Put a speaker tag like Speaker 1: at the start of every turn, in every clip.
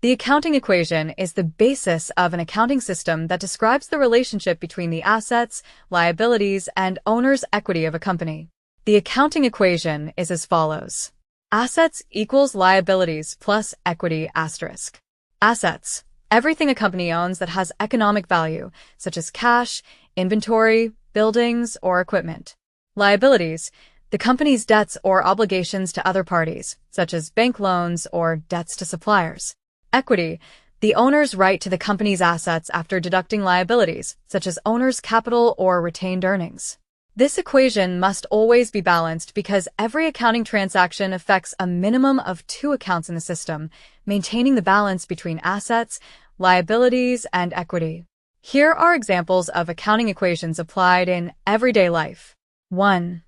Speaker 1: The accounting equation is the basis of an accounting system that describes the relationship between the assets, liabilities, and owner's equity of a company. The accounting equation is as follows. Assets equals liabilities plus equity asterisk. Assets: everything a company owns that has economic value, such as cash, inventory, buildings, or equipment. Liabilities: the company's debts or obligations to other parties, such as bank loans or debts to suppliers. Equity: the owner's right to the company's assets after deducting liabilities, such as owner's capital or retained earnings. This equation must always be balanced because every accounting transaction affects a minimum of two accounts in the system, maintaining the balance between assets, liabilities, and equity. Here are examples of accounting equations applied in everyday life. 1.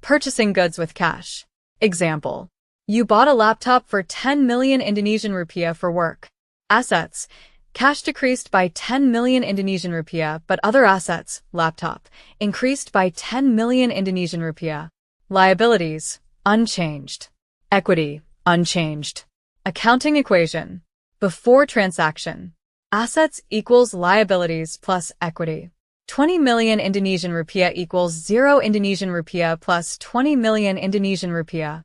Speaker 1: Purchasing goods with cash. Example: you bought a laptop for 10 million Indonesian rupiah for work. Assets: cash decreased by 10 million Indonesian rupiah, but other assets, laptop, increased by 10 million Indonesian rupiah. Liabilities: unchanged. Equity: unchanged. Accounting equation. Before transaction. Assets equals liabilities plus equity. 20 million Indonesian rupiah equals 0 Indonesian rupiah plus 20 million Indonesian rupiah.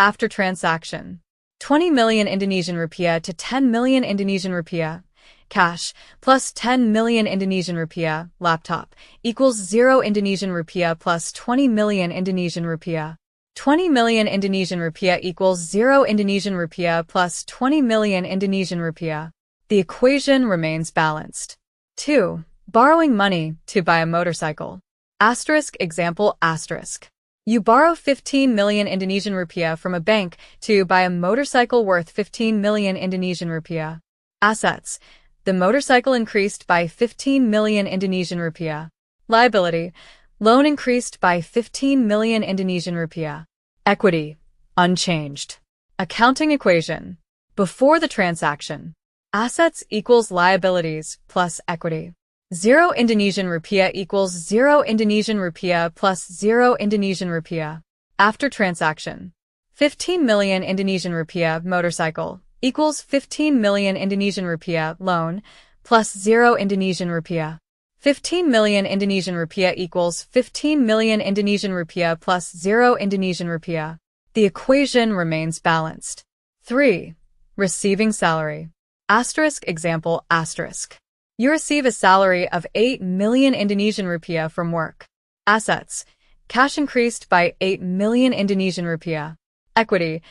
Speaker 1: After transaction. 20 million Indonesian rupiah to 10 million Indonesian rupiah. Cash plus 10 million Indonesian rupiah, laptop, equals 0 Indonesian rupiah plus 20 million Indonesian rupiah. 20 million Indonesian rupiah equals 0 Indonesian rupiah plus 20 million Indonesian rupiah. The equation remains balanced. 2. Borrowing money to buy a motorcycle. Asterisk example asterisk. You borrow 15 million Indonesian rupiah from a bank to buy a motorcycle worth 15 million Indonesian rupiah. Assets: the motorcycle increased by 15 million Indonesian rupiah. Liability: loan increased by 15 million Indonesian rupiah. Equity: unchanged. Accounting equation. Before the transaction. Assets equals liabilities plus equity. 0 Indonesian rupiah equals 0 Indonesian rupiah plus 0 Indonesian rupiah. After transaction. 15 million Indonesian rupiah motorcycle equals 15 million Indonesian rupiah loan plus 0 Indonesian rupiah. 15 million Indonesian rupiah equals 15 million Indonesian rupiah plus 0 Indonesian rupiah. The equation remains balanced. 3. Receiving salary. Asterisk example asterisk. You receive a salary of 8 million Indonesian rupiah from work. Assets: cash increased by 8 million Indonesian rupiah. Equity: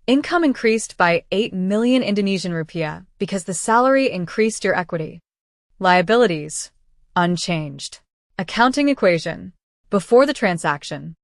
Speaker 1: income increased by 8 million Indonesian rupiah because the salary increased your equity. Liabilities: unchanged. Accounting equation. Before the transaction.